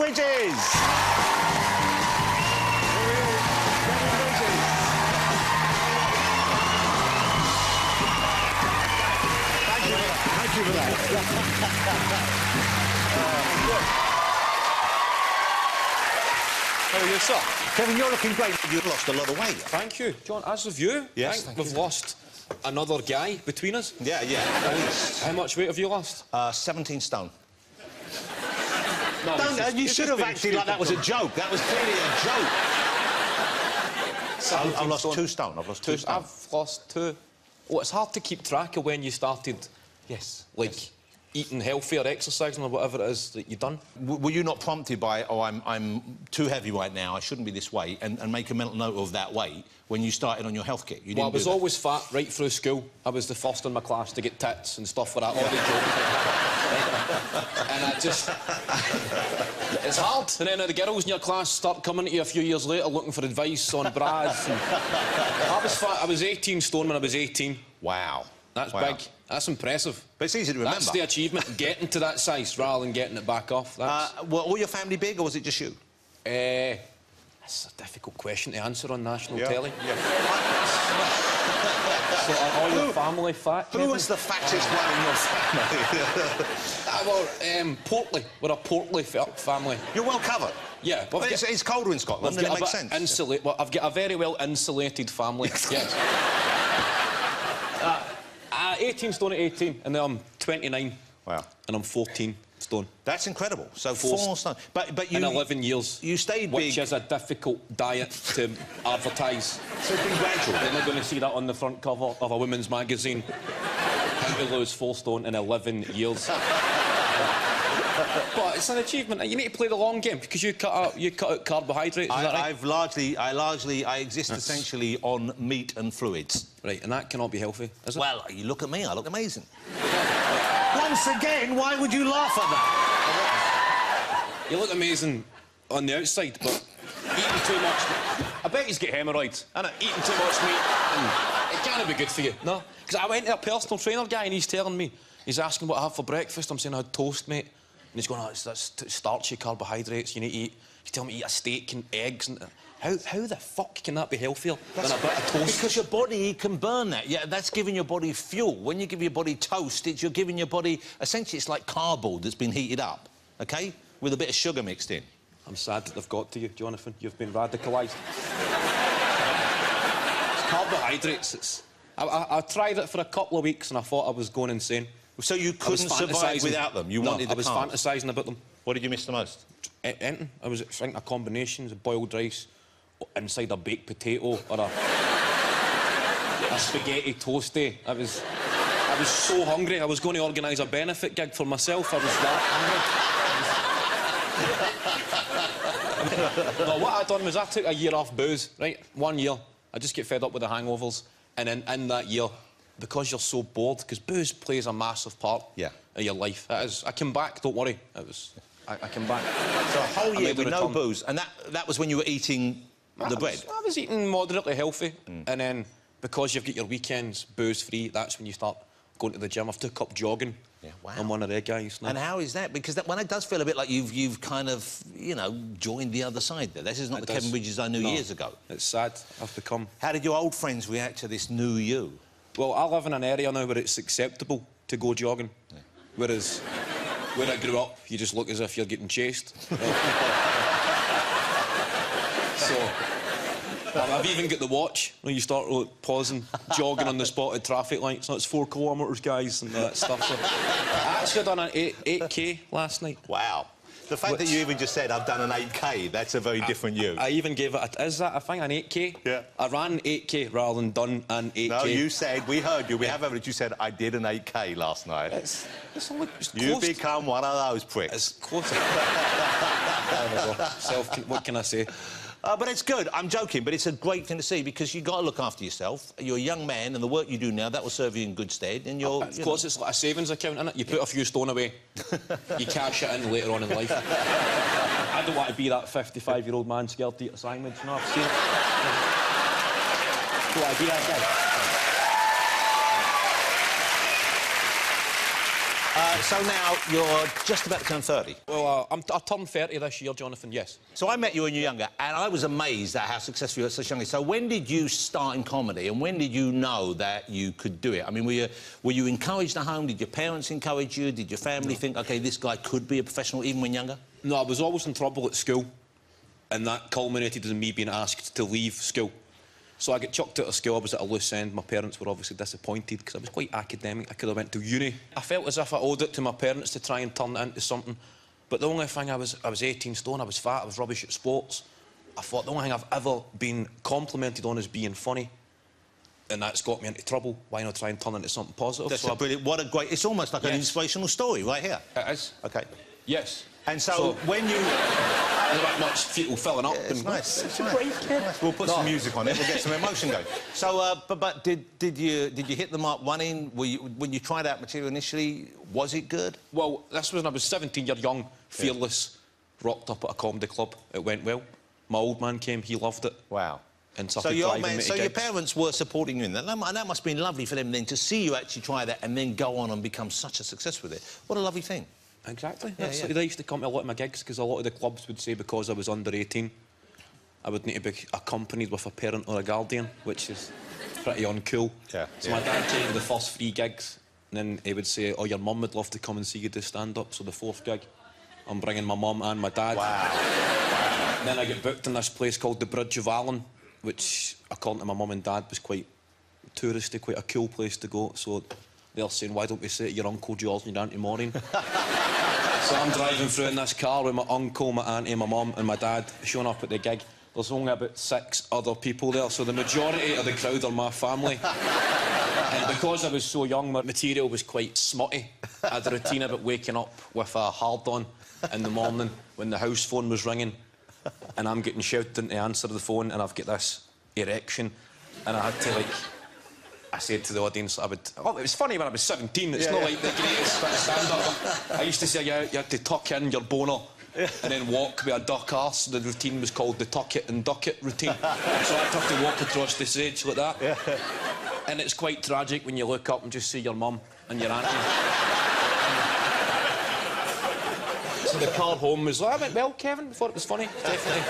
Bridges! Thank you for that. How are you, sir? Kevin, you're looking great. You've lost a lot of weight. Thank you, John. As have you. Yes, I think we've lost another guy between us. Yeah, yeah. How much weight have you lost? 17 stone. No, you should have acted like that was a joke. That was clearly a joke. I've lost 2 stone. I've lost 2 stone. I've lost 2. Oh, it's hard to keep track of when you started. Yes. Like eating healthy or exercising or whatever it is that you've done. Were you not prompted by, oh, I'm too heavy right now, I shouldn't be this weight, and make a mental note of that weight when you started on your health kit? You didn't I was always fat right through school. I was the first in my class to get tits and stuff like that. All the jokes. And I just... It's hard. And then the girls in your class start coming to you a few years later looking for advice on bras. And... I was fat. I was 18 stone when I was 18. Wow. That's big. That's impressive. But it's easy to remember. That's the achievement, getting to that size rather than getting it back off. Were all your family big, or was it just you? That's a difficult question to answer on national telly. Yeah. So are all your family fat? Who was the fattest one in your family? Portly. We're a portly family. You're well covered. Yeah. But it's colder in Scotland, and it makes sense. Well, I've got a very well insulated family. Yes. 18 stone at 18, and then I'm 29. Wow. And I'm 14 stone. That's incredible. So 4 stone. But you... In 11 years. You stayed big... Which is a difficult diet to advertise. So it's been gradual. They're not going to see that on the front cover of a women's magazine. How to lose 4 stone in 11 years. But it's an achievement. You need to play the long game, because you cut out carbohydrates, is that right? I exist essentially on meat and fluids. Right, and that cannot be healthy, is it? Well, you look at me, I look amazing. Once again, why would you laugh at that? You look amazing on the outside, but eating too much... I bet he's got hemorrhoids, innit? Eating too much meat, and it can't be good for you, no? Because I went to a personal trainer guy, and he's telling me, he's asking what I have for breakfast. I'm saying I had toast, mate. And he's going, oh, that's starchy carbohydrates you need to eat. He's telling me to eat a steak and eggs. And how the fuck can that be healthier than a bit of toast? Because your body can burn that. Yeah, that's giving your body fuel. When you give your body toast, you're giving your body... Essentially, it's like cardboard that's been heated up, OK? With a bit of sugar mixed in. I'm sad that they've got to you, Jonathan. You've been radicalised. It's carbohydrates. I tried it for a couple of weeks and I thought I was going insane. So you couldn't survive without them? You wanted the carbs? I was fantasising about them. What did you miss the most? Anything. I was thinking of combinations of boiled rice inside a baked potato or a spaghetti toasty. I was so hungry. I was going to organise a benefit gig for myself. I was that hungry. No, what I done was I took a year off booze, right? 1 year. I just get fed up with the hangovers. And then in that year, because you're so bored, because booze plays a massive part of your life. It is. I came back, don't worry. I came back. So a whole year with no booze, and that was when you were eating the bread? I was eating moderately healthy, and then because you've got your weekends booze-free, that's when you start going to the gym. I've took up jogging. Yeah, wow. I'm one of their guys now. And how is that? Because that does feel a bit like you've kind of, you know, joined the other side there. This is not the Kevin Bridges I knew years ago. It's sad. I've become... How did your old friends react to this new you? Well, I live in an area now where it's acceptable to go jogging, whereas where I grew up, you just look as if you're getting chased. So, I've even got the watch. You start pausing, jogging on the spotted traffic lights. So it's 4 kilometres, guys, and that stuff. So, I actually done an 8K last night. Wow. The fact that you even just said, I've done an 8K, that's a very different you. I even gave it is that a thing, an 8K? Yeah. I ran 8K rather than done an 8K. No, you said, we heard you, we have evidence, you said, I did an 8K last night. It's only close. You become one of those pricks. It's close. What can I say? But it's good. I'm joking, but it's a great thing to see because you've got to look after yourself. You're a young man, and the work you do now, that will serve you in good stead. And you're... Of course, it's like a savings account, isn't it? You put a few stone away, you cash it in later on in life. I don't want to be that 55-year-old man scared to eat a sandwich. No, I've seen it. Don't want to be that guy. So now you're just about to turn 30. Well, I turned 30 this year, Jonathan, yes. So I met you when you were younger, and I was amazed at how successful you were at such a young age. So when did you start in comedy, and when did you know that you could do it? I mean, were you encouraged at home? Did your parents encourage you? Did your family think, OK, this guy could be a professional even when younger? No, I was always in trouble at school, and that culminated in me being asked to leave school. So I got chucked out of school. I was at a loose end. My parents were obviously disappointed because I was quite academic. I could have went to uni. I felt as if I owed it to my parents to try and turn it into something. But the only thing, I was 18 stone, I was fat, I was rubbish at sports. I thought the only thing I've ever been complimented on is being funny. And that's got me into trouble. Why not try and turn it into something positive? That's brilliant. What a great... It's almost like an inspirational story right here. It is. OK. Yes. And so when you... There's that much fetal filling up. It's nice. It's a great kid. Nice. We'll put some music on it. We'll get some emotion going. So, but did you hit the mark running? When you tried out material initially, was it good? Well, this was when I was 17 years young, fearless, rocked up at a comedy club. It went well. My old man came. He loved it. Wow. And so your parents were supporting you in that. And that must have been lovely for them then to see you actually try that and then go on and become such a success with it. What a lovely thing. Exactly. They used to come to a lot of my gigs because a lot of the clubs would say because I was under 18, I would need to be accompanied with a parent or a guardian, which is pretty uncool. Yeah. So my dad came to the first 3 gigs, and then he would say, "Oh, your mum would love to come and see you do stand-up." So the 4th gig, I'm bringing my mum and my dad. Wow. And then I get booked in this place called the Bridge of Allen, which, according to my mum and dad, was quite touristy, quite a cool place to go. So they're saying, "Why don't we say to your Uncle George and your Auntie Maureen?" So I'm driving through in this car with my uncle, my auntie, my mum and my dad showing up at the gig. There's only about 6 other people there, so the majority of the crowd are my family. And because I was so young, my material was quite smutty. I had a routine about waking up with a hard-on in the morning when the house phone was ringing, and I'm getting shouted to answer the phone, and I've got this erection, and I had to, like... I said to the audience, it was funny when I was 17, it's not like the greatest bit of stand-up. I used to say you had to tuck in your boner and then walk with a duck arse. The routine was called the tuck it and duck it routine. So I'd have to walk across the stage like that. Yeah. And it's quite tragic when you look up and just see your mum and your auntie. So the car home was like, I went well, Kevin, thought it was funny, definitely.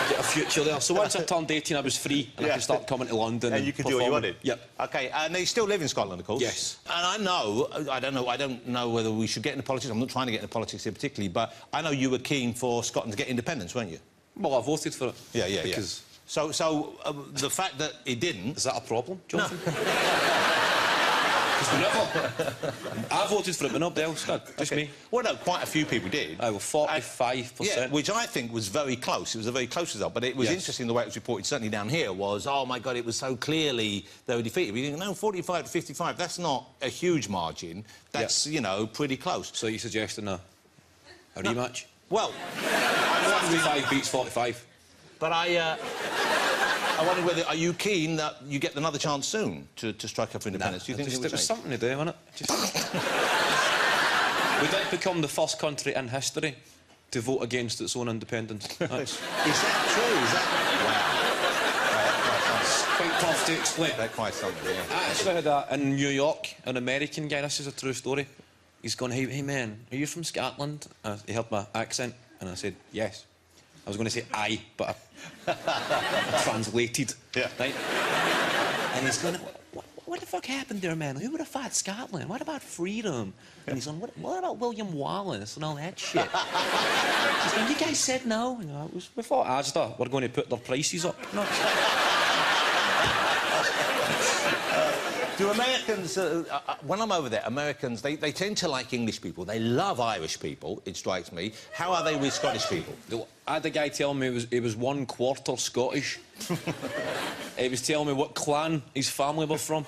Get a future there. So once I turned 18, I was free, and I could start coming to London and you could do what you wanted? Yep. OK, and you still live in Scotland, of course? Yes. And I don't know whether we should get into politics. I'm not trying to get into politics here particularly, but I know you were keen for Scotland to get independence, weren't you? Well, I voted for it. Yeah. So the fact that it didn't... Is that a problem, Jonathan? I voted for it, but nobody else did. Just me. Well, no, quite a few people did. Well, 45%. Yeah, which I think was very close. It was a very close result. But it was interesting the way it was reported, certainly down here, was, oh, my God, it was so clearly they were defeated. We think, no, 45 to 55, that's not a huge margin. That's, you know, pretty close. So you're suggesting a rematch? Well... 45 beats 45. But I wonder whether... Are you keen that you get another chance soon to strike up for independence? Do you think it was something to do, wasn't it? We did become the first country in history to vote against its own independence. Is that true? Is that... It's quite tough to explain. That's quite something, yeah. I actually had in New York, an American guy, this is a true story. He's gone, hey man, are you from Scotland? He heard my accent, and I said, yes. I was going to say aye, but I translated. Yeah. Right? And he's going, what the fuck happened there, man? Who would have fought Scotland? What about freedom? And he's going, what about William Wallace and all that shit? He's going, you guys said no. You know, we thought Asda were going to put their prices up. No. Do Americans, when I'm over there, Americans, they tend to like English people. They love Irish people, it strikes me. How are they with Scottish people? I had a guy tell me he was 1/4 Scottish. He was telling me what clan his family were from.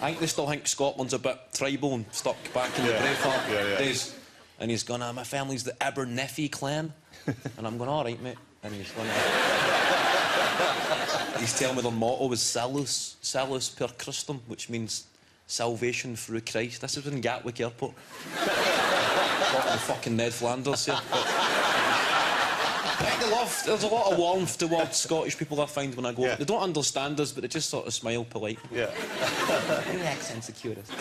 I think they still think Scotland's a bit tribal and stuck back in the Braveheart days. And he's gone, my family's the Abernethy clan. And I'm going, all right, mate. And he's going, he's telling me their motto was Salus per Christum, which means salvation through Christ. This is in Gatwick Airport. Fucking Ned Flanders here. I think they love There's a lot of warmth towards Scottish people, I find, when I go. Yeah. They don't understand us, but they just sort of smile politely. Yeah. Your accent's the cutest.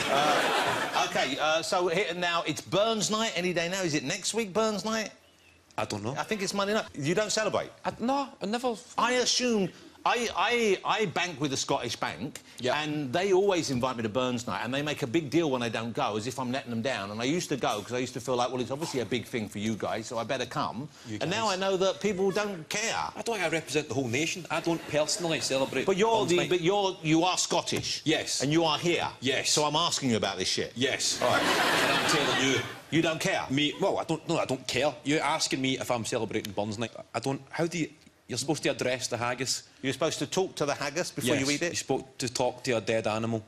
OK, so here now, it's Burns night any day now. Is it next week, Burns night? I don't know. I think it's Monday night. You don't celebrate? No, I never... I assume... I bank with a Scottish bank, and they always invite me to Burns night, and they make a big deal when I don't go, as if I'm letting them down. And I used to go, because I used to feel like, well, it's obviously a big thing for you guys, so I better come. And now I know that people don't care. I don't think I represent the whole nation. I don't personally celebrate But you you are Scottish. Yes. And you are here. Yes. So I'm asking you about this shit. Yes. All right. And I'm telling you... You don't care? Me... Well, I don't care. You're asking me if I'm celebrating Burns night. I don't... How do you... You're supposed to address the haggis. You're supposed to talk to the haggis before you eat it? You're supposed to talk to a dead animal.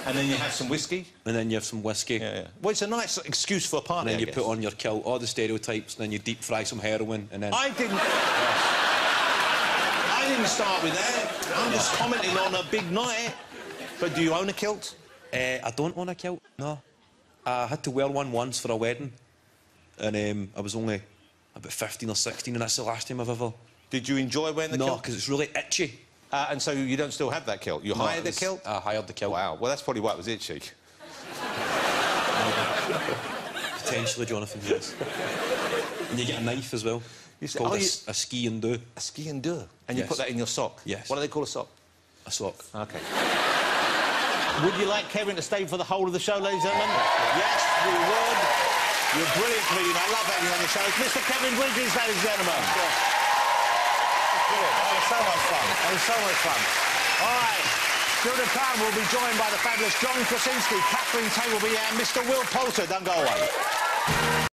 And then you have some whiskey? And then you have some whiskey. Yeah. Well, it's a nice excuse for a party, And then you put on your kilt, all the stereotypes, and then you deep fry some heroin, and then... I didn't start with that. I'm just commenting on a big night. But do you own a kilt? I don't own a kilt, no. I had to wear one once for a wedding. And I was only about 15 or 16, and that's the last time I've ever... Did you enjoy wearing the kilt? No, because it's really itchy. And so you don't still have that kilt? You hired the kilt? I hired the kilt. Wow, well, that's probably why it was itchy. Potentially, Jonathan, yes. And you get a knife as well. It's called a ski and do. A ski and do? And you put that in your sock? Yes. What do they call a sock? A sock. OK. Would you like Kevin to stay for the whole of the show, ladies and gentlemen? Yes, we would. You're a brilliant comedian. I love having you on the show. It's Mr. Kevin Bridges, ladies and gentlemen. That was so much fun. That was so much fun. All right. Still to come, we'll be joined by the fabulous John Krasinski, Catherine Tate will be here, and Mr. Will Poulter. Don't go away.